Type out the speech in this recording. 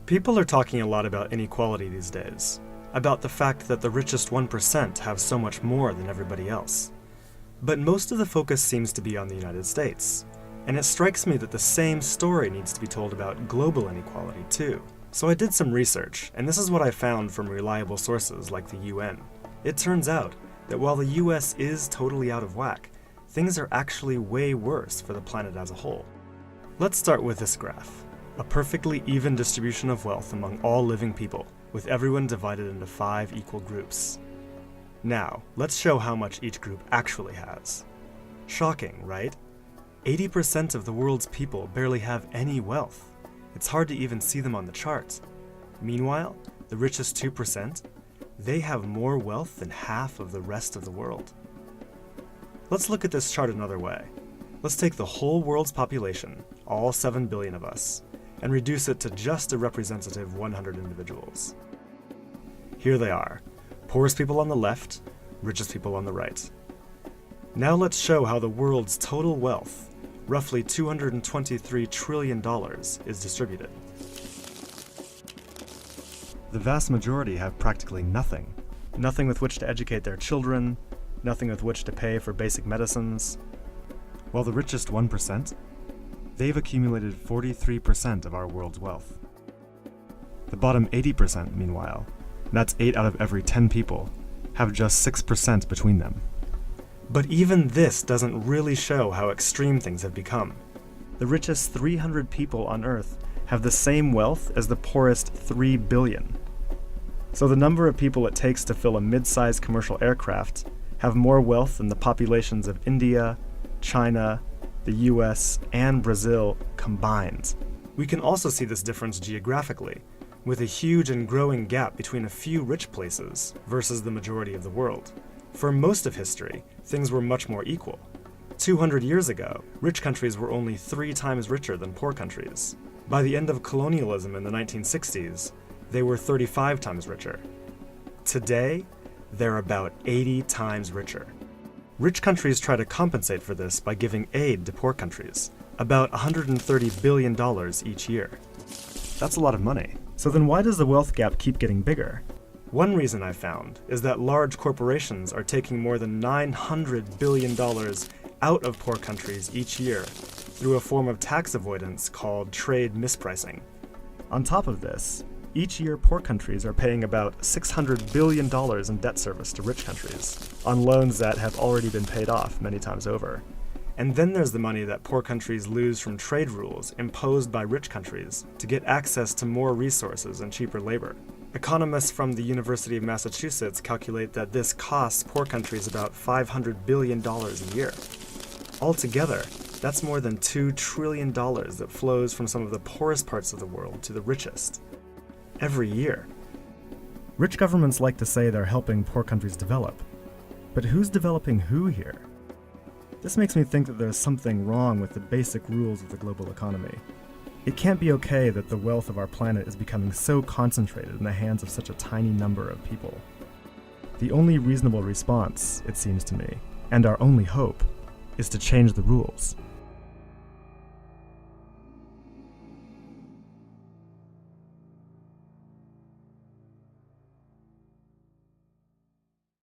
People are talking a lot about inequality these days, about the fact that the richest 1% have so much more than everybody else. But most of the focus seems to be on the United States, and it strikes me that the same story needs to be told about global inequality too. So I did some research, and this is what I found from reliable sources like the UN. It turns out that while the US is totally out of whack, things are actually way worse for the planet as a whole. Let's start with this graph. A perfectly even distribution of wealth among all living people, with everyone divided into 5 equal groups. Now, let's show how much each group actually has. Shocking, right? 80% of the world's people barely have any wealth. It's hard to even see them on the chart. Meanwhile, the richest 2%, they have more wealth than half of the rest of the world. Let's look at this chart another way. Let's take the whole world's population, all 7 billion of us, and reduce it to just a representative 100 individuals. Here they are, poorest people on the left, richest people on the right. Now let's show how the world's total wealth, roughly $223 trillion, is distributed. The vast majority have practically nothing. Nothing with which to educate their children, nothing with which to pay for basic medicines. While the richest 1%, they've accumulated 43% of our world's wealth. The bottom 80%, meanwhile, that's 8 out of every 10 people, have just 6% between them. But even this doesn't really show how extreme things have become. The richest 300 people on Earth have the same wealth as the poorest 3 billion. So the number of people it takes to fill a mid-sized commercial aircraft have more wealth than the populations of India, China, the US, and Brazil combined. We can also see this difference geographically, with a huge and growing gap between a few rich places versus the majority of the world. For most of history, things were much more equal. 200 years ago, rich countries were only 3 times richer than poor countries. By the end of colonialism in the 1960s, they were 35 times richer. Today, they're about 80 times richer. Rich countries try to compensate for this by giving aid to poor countries, about $130 billion each year. That's a lot of money. So then why does the wealth gap keep getting bigger? One reason I found is that large corporations are taking more than $900 billion out of poor countries each year through a form of tax avoidance called trade mispricing. On top of this, each year poor countries are paying about $600 billion in debt service to rich countries, on loans that have already been paid off many times over. And then there's the money that poor countries lose from trade rules imposed by rich countries to get access to more resources and cheaper labor. Economists from the University of Massachusetts calculate that this costs poor countries about $500 billion a year. Altogether, that's more than $2 trillion that flows from some of the poorest parts of the world to the richest. Every year. Rich governments like to say they're helping poor countries develop. But who's developing who here? This makes me think that there's something wrong with the basic rules of the global economy. It can't be okay that the wealth of our planet is becoming so concentrated in the hands of such a tiny number of people. The only reasonable response, it seems to me, and our only hope, is to change the rules.